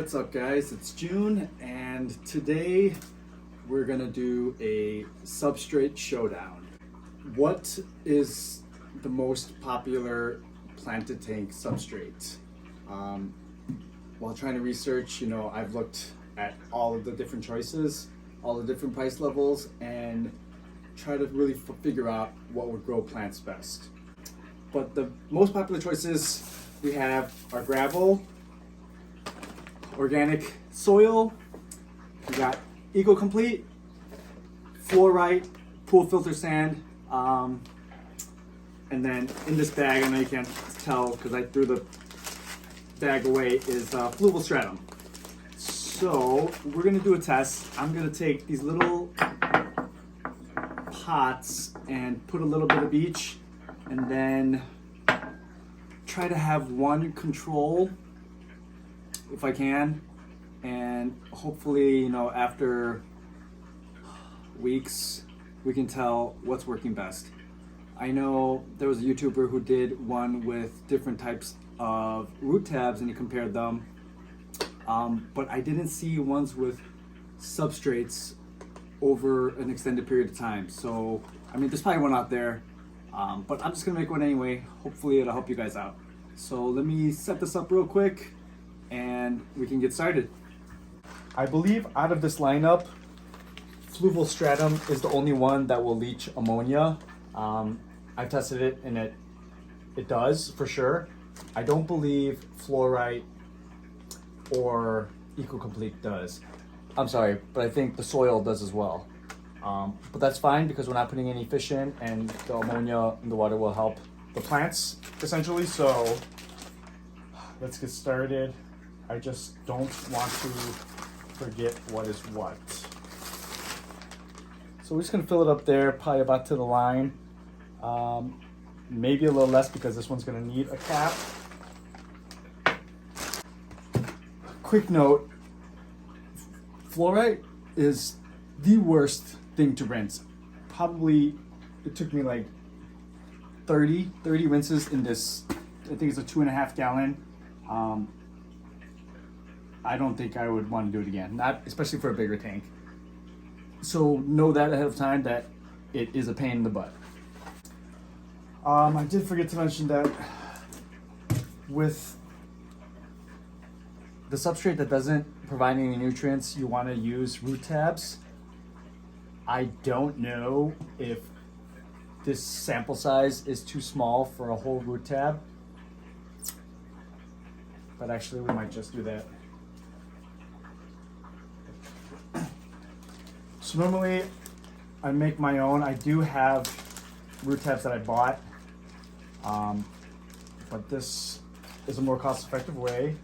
What's up, guys? It's June, and today we're gonna do a substrate showdown. What is the most popular planted tank substrate? While trying to research, I've looked at all of the different choices, all the different price levels, and try to really figure out what would grow plants best. But the most popular choices we have are gravel, organic soil, we got Eco-Complete, fluorite, pool filter sand, and then in this bag, I know you can't tell because I threw the bag away, is fluval stratum. So we're gonna do a test. I'm gonna take these little pots and put a little bit of each, and then try to have one control if I can, and hopefully, after weeks, we can tell what's working best. I know there was a YouTuber who did one with different types of root tabs and he compared them, but I didn't see ones with substrates over an extended period of time. So, there's probably one out there, but I'm just gonna make one anyway. Hopefully it'll help you guys out. So let me set this up real quick and we can get started. I believe out of this lineup, fluval stratum is the only one that will leach ammonia. I've tested it and it does for sure. I don't believe fluorite or Eco-Complete does. I'm sorry, but I think the soil does as well. But that's fine because we're not putting any fish in, and the ammonia in the water will help the plants essentially. So let's get started. I just don't want to forget what is what. So we're just gonna fill it up there, probably about to the line. Maybe a little less because this one's gonna need a cap. Quick note, fluorite is the worst thing to rinse. Probably, it took me like 30 rinses in this, I think it's a 2.5 gallon. I don't think I would want to do it again, not especially for a bigger tank. So know that ahead of time that it is a pain in the butt. I did forget to mention that with the substrate that doesn't provide any nutrients, you want to use root tabs. I don't know if this sample size is too small for a whole root tab, but actually we might just do that. So normally I make my own. I do have root tabs that I bought, but this is a more cost-effective way,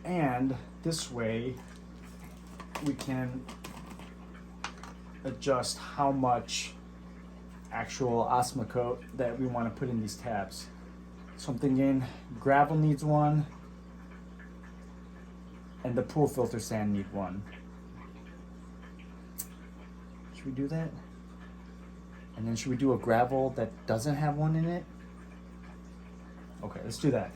and this way we can adjust how much actual osmocote that we want to put in these tabs. So I'm thinking gravel needs one, and the pool filter sand need one. Should we do that? And then should we do a gravel that doesn't have one in it? Okay, let's do that.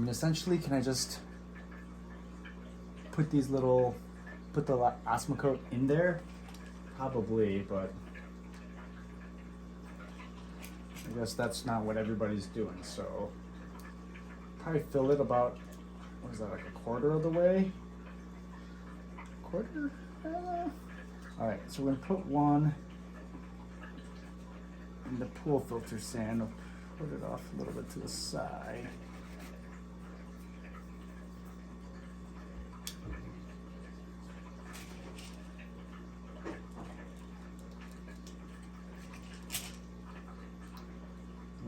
Essentially, can I just put the osmocote in there? Probably, but I guess that's not what everybody's doing, so probably fill it about, what is that, like a quarter of the way? Quarter? Alright, so we're gonna put one in the pool filter sand. I'll put it off a little bit to the side.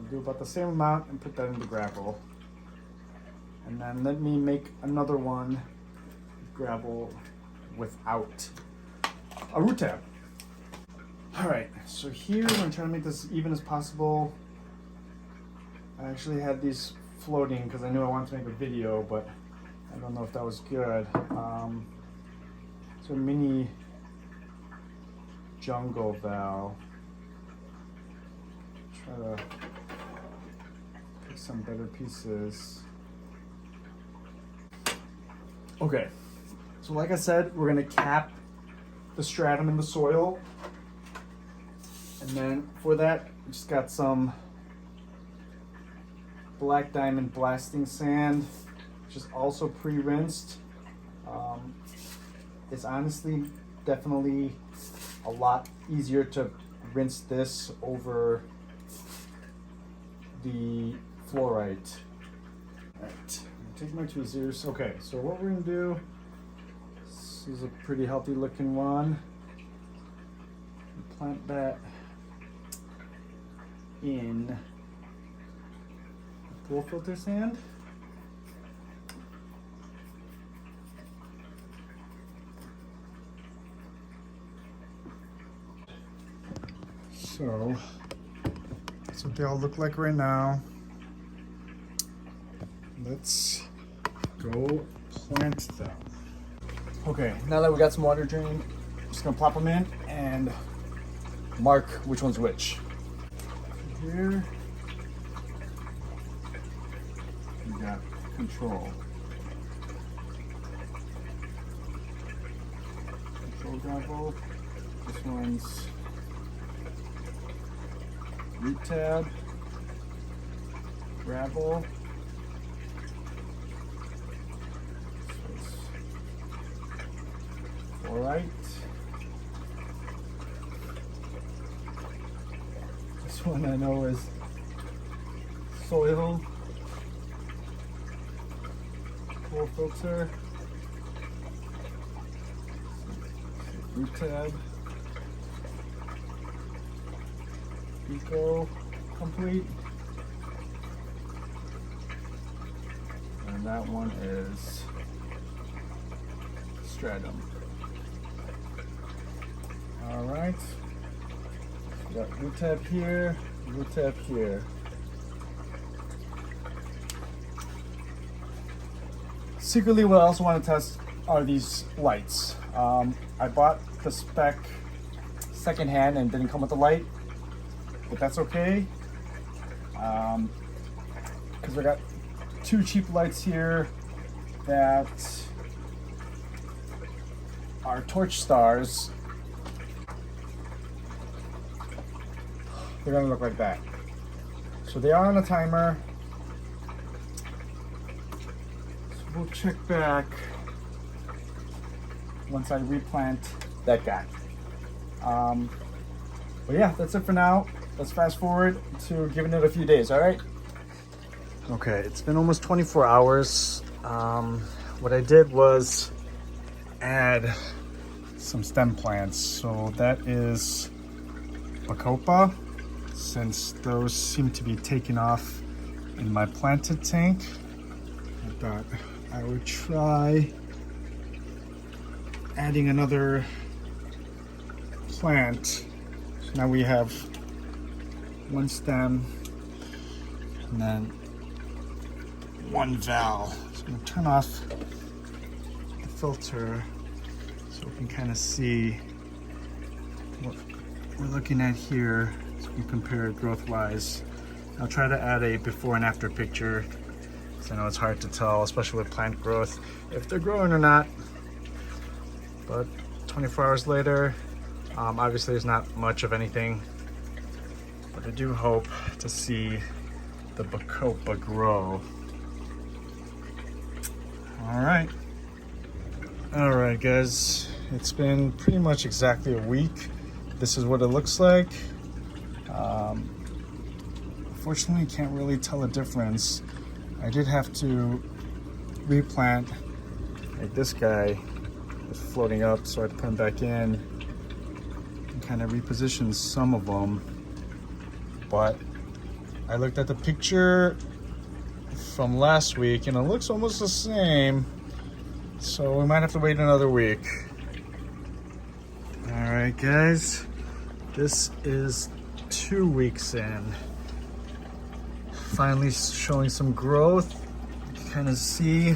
Do about the same amount and put that in the gravel, and then let me make another one gravel without a root tab. All right, so here I'm trying to make this even as possible. I actually had these floating because I knew I wanted to make a video, but I don't know if that was good. So mini jungle valve. Try to pick some better pieces. Okay, so like I said, we're gonna cap the stratum in the soil. And then for that, we just got some black diamond blasting sand, which is also pre-rinsed. It's honestly definitely a lot easier to rinse this over the fluorite. All right, take my tweezers. Okay, so what we're gonna do, this is a pretty healthy looking one. Plant that in pool filter sand. So that's what they all look like right now. Let's go plant them. Okay, now that we got some water drain, I'm just gonna plop them in and mark which one's which. Here we got control. Control gravel. This one's root tab, gravel. All right. This one I know is soil, pool filter, root tab, eco complete, and that one is stratum. All right, we got root tab here, root tab here. Secretly, what I also want to test are these lights. I bought the spec secondhand and didn't come with the light, but that's okay. Because I got two cheap lights here that are torch stars. They're gonna look like that. So they are on a timer. So we'll check back once I replant that guy. But yeah, that's it for now. Let's fast forward to giving it a few days, all right? Okay, it's been almost 24 hours. What I did was add some stem plants. So that is Bacopa, since those seem to be taking off in my planted tank. I thought I would try adding another plant. So now we have one stem and then one valve. So I'm gonna turn off the filter so we can kind of see what we're looking at here, so we can compare growth wise. I'll try to add a before and after picture, because I know it's hard to tell, especially with plant growth, if they're growing or not. But 24 hours later, obviously there's not much of anything, but I do hope to see the Bacopa grow. All right guys, it's been pretty much exactly a week. This is what it looks like. Unfortunately, can't really tell a difference. I did have to replant, like this guy was floating up, so I put him back in and kind of repositioned some of them. But I looked at the picture from last week and it looks almost the same, so we might have to wait another week. All right guys, this is 2 weeks in. Finally showing some growth. You can kind of see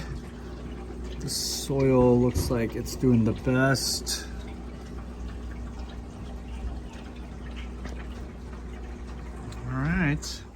the soil looks like it's doing the best. All right. right.